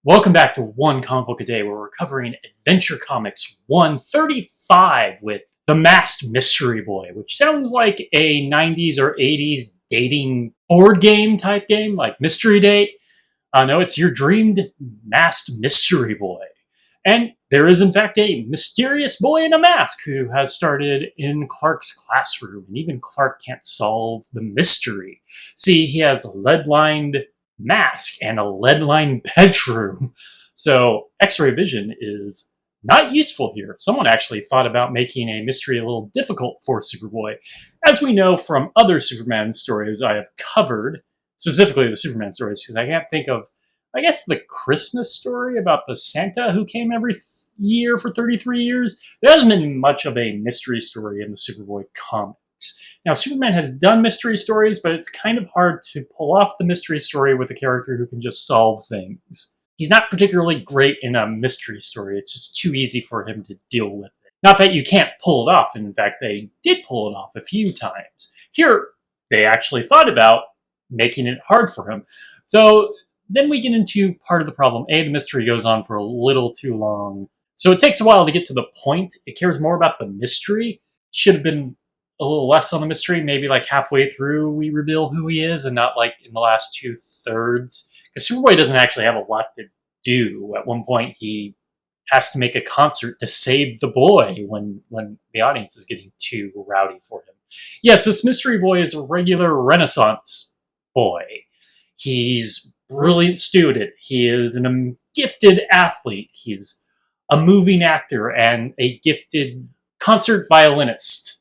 Welcome back to One Comic Book a Day, where we're covering Adventure Comics 135 with The Masked Mystery Boy, which sounds like a 90s or 80s dating board game type game, like Mystery Date. No, it's your dreamed masked mystery boy. And there is, in fact, a mysterious boy in a mask who has started in Clark's classroom, and even Clark can't solve the mystery. See, he has a lead-lined mask and a lead-lined bedroom. So X-ray vision is not useful here. Someone actually thought about making a mystery a little difficult for Superboy. As we know from other Superman stories I have covered, specifically the Superman stories, because I can't think of, I guess, the Christmas story about the Santa who came every year for 33 years. There hasn't been much of a mystery story in the Superboy comics. Now, Superman has done mystery stories, but it's kind of hard to pull off the mystery story with a character who can just solve things. He's not particularly great in a mystery story. It's just too easy for him to deal with it. Not that you can't pull it off. In fact, they did pull it off a few times. Here, they actually thought about making it hard for him. So then we get into part of the problem. A, the mystery goes on for a little too long. So it takes a while to get to the point. It cares more about the mystery. Should have been a little less on the mystery. Maybe like halfway through we reveal who he is and not like in the last 2/3. Because Superboy doesn't actually have a lot to do. At one point he has to make a concert to save the boy when the audience is getting too rowdy for him. Yes, this mystery boy is a regular Renaissance boy. He's a brilliant student. He is a gifted athlete. He's a moving actor and a gifted concert violinist.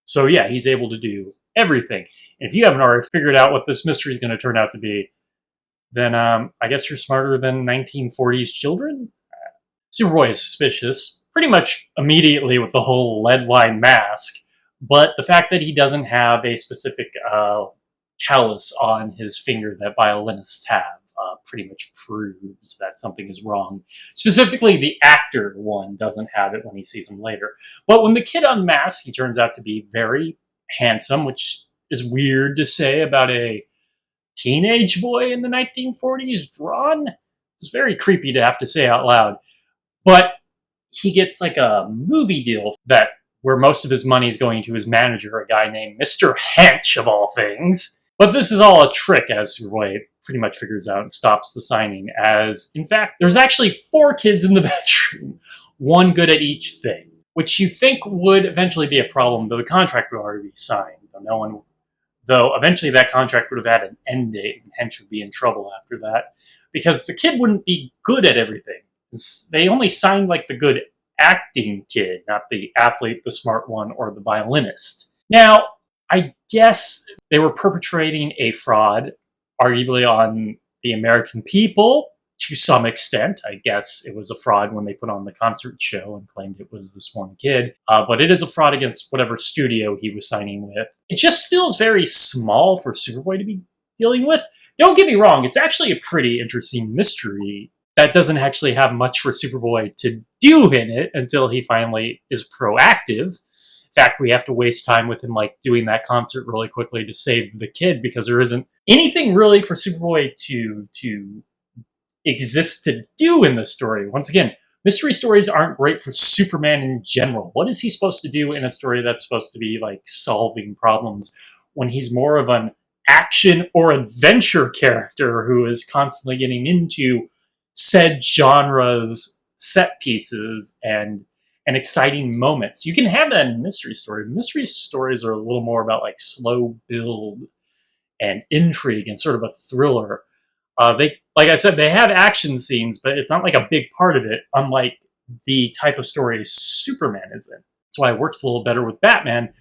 So yeah, he's able to do everything. And if you haven't already figured out what this mystery is going to turn out to be, then I guess you're smarter than 1940s children? Superboy is suspicious, pretty much immediately with the whole lead-lined mask, but the fact that he doesn't have a specific callus on his finger that violinists have pretty much proves that something is wrong. Specifically, the actor one doesn't have it when he sees him later. But when the kid unmasks, he turns out to be very handsome, which is weird to say about a teenage boy in the 1940s drawn. It's very creepy to have to say out loud. But he gets like a movie deal where most of his money is going to his manager, a guy named Mr. Hench, of all things. But this is all a trick, as Superboy pretty much figures out and stops the signing, as, in fact, there's actually 4 kids in the bedroom, one good at each thing, which you think would eventually be a problem, though the contract would already be signed. Though eventually that contract would have had an end date, and Hench would be in trouble after that, because the kid wouldn't be good at everything. They only signed, like, the good acting kid, not the athlete, the smart one, or the violinist. Now, I guess they were perpetrating a fraud, arguably on the American people, to some extent. I guess it was a fraud when they put on the concert show and claimed it was this one kid. But it is a fraud against whatever studio he was signing with. It just feels very small for Superboy to be dealing with. Don't get me wrong, it's actually a pretty interesting mystery that doesn't actually have much for Superboy to do in it until he finally is proactive. In fact, we have to waste time with him like doing that concert really quickly to save the kid, because there isn't anything really for Superboy to exist to do in the story. Once again, mystery stories aren't great for Superman in general. What is he supposed to do in a story that's supposed to be like solving problems when he's more of an action or adventure character who is constantly getting into said genre's set pieces and exciting moments? You can have that in a mystery story. Mystery stories are a little more about like slow build and intrigue and sort of a thriller. Like I said, they have action scenes, but it's not like a big part of it, unlike the type of story Superman is in. That's why it works a little better with Batman,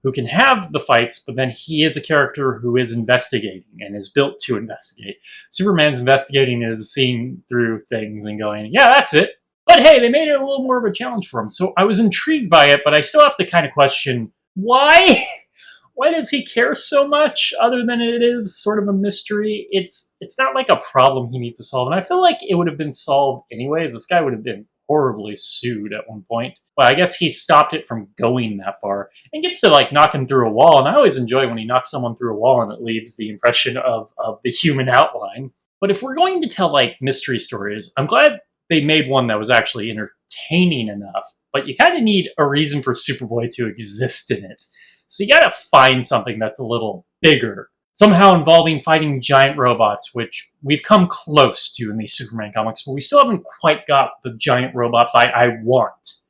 who can have the fights, but then he is a character who is investigating and is built to investigate. Superman's investigating is seeing through things and going, yeah, that's it. But hey, they made it a little more of a challenge for him. So I was intrigued by it, but I still have to kind of question, why? Why does he care so much, other than it is sort of a mystery? It's not like a problem he needs to solve. And I feel like it would have been solved anyways. This guy would have been horribly sued at one point. But I guess he stopped it from going that far and gets to like knock him through a wall. And I always enjoy when he knocks someone through a wall and it leaves the impression of the human outline. But if we're going to tell, like, mystery stories, I'm glad they made one that was actually entertaining enough. But you kind of need a reason for Superboy to exist in it. So you gotta find something that's a little bigger. Somehow involving fighting giant robots, which we've come close to in these Superman comics, but we still haven't quite got the giant robot fight I want.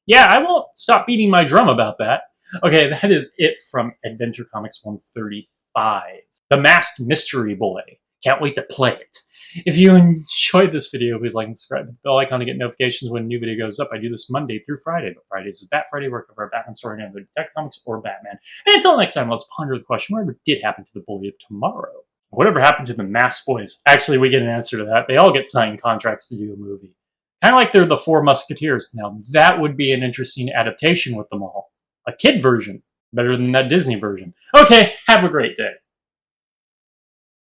Yeah, I won't stop beating my drum about that. Okay, that is it from Adventure Comics 135. The Masked Mystery Boy. Can't wait to play it. If you enjoyed this video, please like and subscribe. The bell icon to get notifications when a new video goes up. I do this Monday through Friday, but Fridays is Bat Friday, where I cover a Batman story in either Detective Comics or Batman. And until next time, let's ponder the question, whatever did happen to the bully of tomorrow? Whatever happened to the Masked Boys? Actually, we get an answer to that. They all get signed contracts to do a movie. Kind of like they're the Four Musketeers. Now, that would be an interesting adaptation with them all. A kid version. Better than that Disney version. Okay, have a great day.